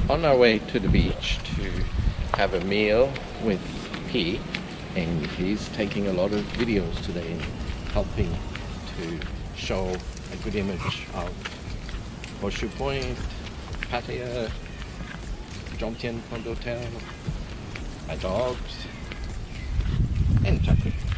on our way to the beach to have a meal with P, and he's taking a lot of videos today and helping to show a good image of Horseshoe Point, Pattaya, Dongtan Hotel, my dogs, and chocolate.